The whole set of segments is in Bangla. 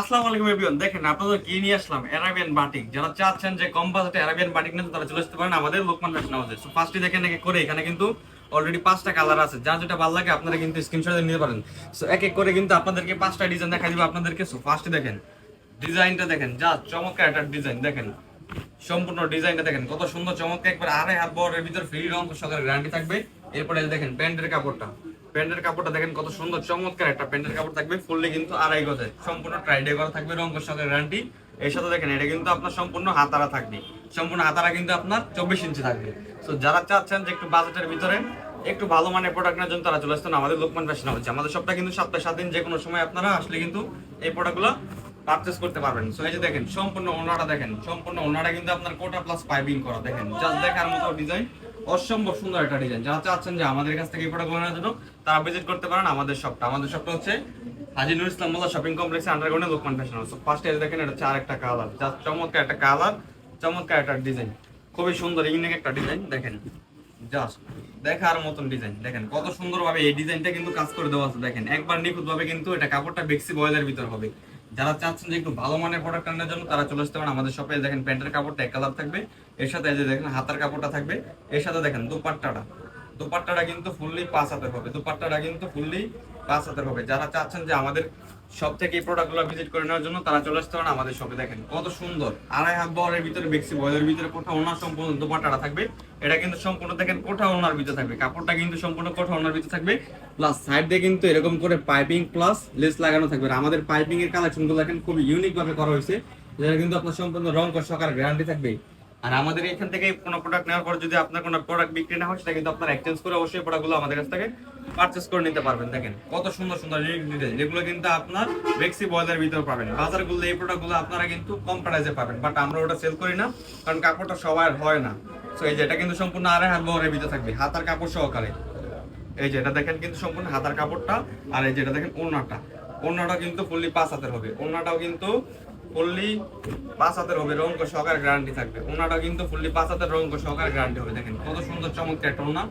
আসসালামু আলাইকুম এভরিওয়ান। দেখেন আপনাদের কি নিয়ে আসলাম, অ্যারাবিয়ান বাটিক। যারা চাচ্ছেন যে কম বাজেটে অ্যারাবিয়ান বাটিক নিতে, তারা চলে আসতে পারেন আমাদের লোকমান ফ্যাশন হাউসে। সো ফার্স্টে দেখেন একে করে এখানে কিন্তু অলরেডি 5টা কালার আছে। যার যেটা ভালো লাগে আপনারা কিন্তু স্ক্রিনশট দিয়ে নিতে পারেন। সো এক এক করে কিন্তু আপনাদেরকে 5টা ডিজাইন দেখা দিব আপনাদেরকে। সো ফার্স্টে দেখেন ডিজাইনটা দেখেন, যা চমৎকার একটা ডিজাইন। দেখেন সম্পূর্ণ ডিজাইনটা দেখেন কত সুন্দর চমৎকার, একবার 2.5 হাত বহরের ভিতর ফ্রি রং সহকারে গ্যারান্টি থাকবে। এরপরে দেখেন প্যান্টের কাপড়টা, প্যান্টের কাপড়টা দেখেন কত সুন্দর চমৎকার একটা প্যান্টের কাপড় থাকবে, ফুললি কিন্তু 2.5 গজে, সম্পূর্ণ ট্রাইডে করা থাকবে, রং সহকারে গ্যারান্টি। এর সাথে দেখেন এটা কিন্তু আপনার সম্পূর্ণ হাতারা থাকবে, সম্পূর্ণ হাতারা কিন্তু আপনার 24 ইঞ্চি থাকবে। তো যারা চাচ্ছেন যে একটু বাজেটের ভিতরে একটু ভালো মানের প্রোডাক্ট নেওয়ার জন্য, তারা চলে আসতেন আমাদের লোকমান ফ্যাশন হাউসে। আমাদের সবটা কিন্তু সপ্তাহে 7 দিন, যে কোনো সময় আপনারা আসলে কিন্তু এই প্রোডাক্টগুলো পারচেজ করতে পারবেন। সো এই যে দেখেন সম্পূর্ণ ওনাটা দেখেন, সম্পূর্ণ ওনাটা কিন্তু আপনার কোটা প্লাস পাইপিং করা, দেখেন জাস্ট দেখার মতো ডিজাইন, অসম্ভব সুন্দর একটা ডিজাইন। যারা চাচ্ছেন যে আমাদের কাছ থেকে এই প্রোডাক্ট নেওয়ার জন্য, তারা ভিজিট করতে পারেন আমাদের শপটা। আমাদের শপটা হচ্ছে হাজী নুর ইসলাম মোল্লা শপিং কমপ্লেক্সে আন্ডারগ্রাউন্ডে লোকমান ফ্যাশন হাউস। ফার্স্ট এজ দেখেন, এটা হচ্ছে আরেকটা কালার, জাস্ট চমৎকার একটা কালার, চমৎকার একটা ডিজাইন, খুবই সুন্দর ইউনিক একটা ডিজাইন। দেখেন জাস্ট দেখার মতন ডিজাইন, দেখেন কত সুন্দরভাবে এই ডিজাইনটা কিন্তু কাজ করে দেওয়া আছে। দেখেন একবার নিখুঁত ভাবে কিন্তু এটা কাপড়টা বেক্সি বয়েলের ভিতর হবে। যারা চাচ্ছেন যে একটু ভালো মানের প্রোডাক্ট আনার জন্য, তারা চলে আসতে পারেন আমাদের শপে। দেখেন প্যান্টের কাপড়টা এক কালার থাকবে, এর সাথে এই যে দেখেন হাতার কাপড়টা থাকবে, এর সাথে দেখেন দুপাট্টাটা, দুপাট্টাটা কিন্তু ফুললি 5 হাতের হবে, দুপাট্টাটা কিন্তু ফুললি 5 হাতের হবে। যারা চাচ্ছেন যে আমাদের সব থেকে এই প্রোডাক্টগুলো ভিজিট করে নেওয়ার জন্য, তারা চলে আসতে পারেন আমাদের শপে। দেখেন কত সুন্দর 2.5 হাত বহরের ভিতরে বেক্সি বয়েলের ভিতরে কোঠা ওনার সম্পূর্ণ দুপাট্টাটা থাকবে। এটা কিন্তু সম্পূর্ণ দেখেন কোঠা ওনার ভিতরে থাকবে, কাপড়টা কিন্তু সম্পূর্ণ কোঠা ওনার ভিতরে থাকবে, প্লাস সাইড দিয়ে কিন্তু এরকম করে পাইপিং প্লাস লেস লাগানো থাকবে। আর আমাদের পাইপিং এর কালেকশনগুলো দেখেন খুব ইউনিক ভাবে করা হয়েছে, যেটা কিন্তু আপনার সম্পূর্ণ রং সহকারে গ্যারান্টি থাকবে। আর আমাদের এখান থেকে কোনো প্রোডাক্ট নেওয়ার পর যদি আপনার কোনো প্রোডাক্ট বিক্রি না হয়, সেটা কিন্তু আপনার এক্সচেঞ্জ করে অবশ্যই প্রোডাক্টগুলো আমাদের কাছ থেকে পারচেজ করে নিতে পারবেন। দেখেন কত সুন্দর সুন্দর ডিজাইন, যেগুলো কিন্তু আপনার বেক্সি বয়েলের ভিতরে পাবেন। বাজারগুলো এই প্রোডাক্টগুলো আপনারা কিন্তু কম প্রাইসে পাবেন, বাট আমরা ওটা সেল করি না, কারণ কাপড়টা সবার হয় না। সো এই যে এটা কিন্তু সম্পূর্ণ 2.5 হাত বহরের ভিতরে থাকবে, হাতার কাপড় সহকারে। এই যে এটা দেখেন কিন্তু সম্পূর্ণ হাতার কাপড়টা, আর এই যেটা দেখেন ওড়নাটা, ওড়নাটা কিন্তু ফুললি 5 হাতের হবে, ওড়নাটাও কিন্তু ফুললি 5 হাতের হবে, রং সহকারে গ্যারান্টি থাকবে। ওড়নাটাও কিন্তু ফুললি 5 হাতের, রং সহকারে গ্যারান্টি হবে। দেখেন কত সুন্দর চমৎকার একটা ওড়না,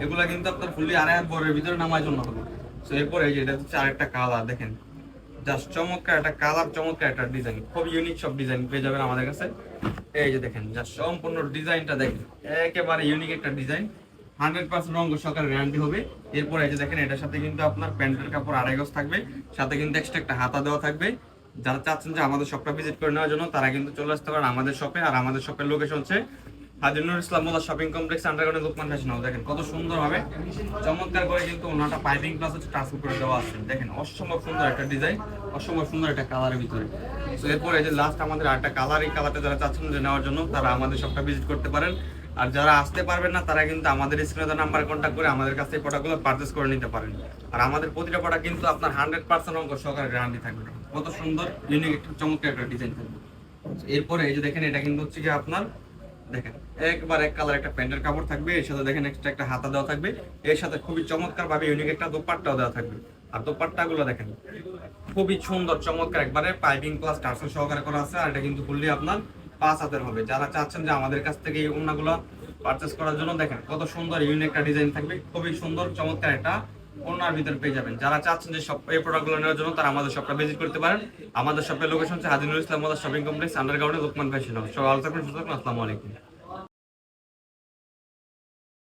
এগুলা কিন্তু আপনার ফুললি 2.5 হাত বহরের ভিতরে নামার জন্য হবে। সো এরপরে এই যে এটা হচ্ছে আরেকটা কালার, দেখেন জাস্ট চমৎকার একটা কালার, চমৎকার একটা ডিজাইন, খুব ইউনিক সব ডিজাইন পেয়ে যাবেন আমাদের কাছে। এই যে দেখেন জাস্ট সম্পূর্ণ ডিজাইনটা দেখেন, একেবারে ইউনিক একটা ডিজাইন, 100% রং সহকারে গ্যারান্টি হবে। এরপর এই যে দেখেন এটার সাথে কিন্তু আপনার প্যান্টের কাপড় 2.5 গজ থাকবে, সাথে কিন্তু এক্সট্রা একটা হাতা দেওয়া থাকবে। যারা চাচ্ছেন যে আমাদের শপটা ভিজিট করে নেওয়ার জন্য, তারা কিন্তু চলে আসতে পারেন আমাদের শপে। আর আমাদের শপের লোকেশন হচ্ছে হাজী নুর ইসলাম মোল্লা শপিং কমপ্লেক্স আন্ডারগ্রাউন্ডে লোকমান ফ্যাশন হাউস। দেখেন কত সুন্দর হবে চমৎকার করে কিন্তু ওনাটা পাইপিং প্লাস হচ্ছে ট্রান্সফার করে দেওয়া আছে। দেখেন অসম্ভব সুন্দর একটা ডিজাইন, অসম্ভব সুন্দর একটা কালারের ভিতরে। তো এরপর এই যে লাস্ট আমাদের আরেকটা কালার, এই কালারটা যারা চাচ্ছেন যে নেওয়ার জন্য, তারা আমাদের শপটা ভিজিট করতে পারেন। আর যারা আসতে পারবেন না, তারা কিন্তু আমাদের স্ক্রিনে নাম্বারে কন্ট্যাক্ট করে আমাদের কাছ থেকে প্রোডাক্টগুলো পারচেজ করে নিতে পারেন। আর আমাদের প্রতিটা প্রোডাক্ট কিন্তু আপনার 100% অঙ্ক সহকারে গ্যারান্টি থাকবে। কত সুন্দর ইউনিক একটা চমৎকার একটা ডিজাইন থাকবে। এরপরে এই যে দেখেন এটা কিন্তু হচ্ছে কি আপনার, দেখেন একবার এক কালার একটা প্যান্টের কাপড় থাকবে, এর সাথে দেখেন এক্সট্রা একটা হাতা দেওয়া থাকবে, এর সাথে খুবই চমৎকার ভাবে ইউনিক একটা দোপাট্টাও দেওয়া থাকবে। আর দোপাট্টা গুলো দেখেন খুবই সুন্দর চমৎকার, একবারে পাইপিং প্লাস টার্সেল সহকারে করা আছে। আর এটা কিন্তু ফুললি আপনার 5 হাতের হবে। যারা চাচ্ছেন যে আমাদের কাছ থেকে এই ওড়নাগুলো পারচেজ করার জন্য, দেখেন কত সুন্দর ইউনিক একটা ডিজাইন থাকবে, খুবই সুন্দর চমৎকার একটা ওড়নার ভিতর পেয়ে যাবেন। যারা চাচ্ছেন যে সব এই প্রোডাক্টগুলো নেওয়ার জন্য, তারা আমাদের শপটা ভিজিট করতে পারেন। আমাদের শপের লোকেশন হচ্ছে হাজী নুর ইসলাম মোল্লা শপিং কমপ্লেক্স আন্ডারগ্রাউন্ডে লোকমান ফ্যাশন হাউস। সবাই ভালো থাকবেন, সুস্থ থাকবেন, আসসালামু আলাইকুম।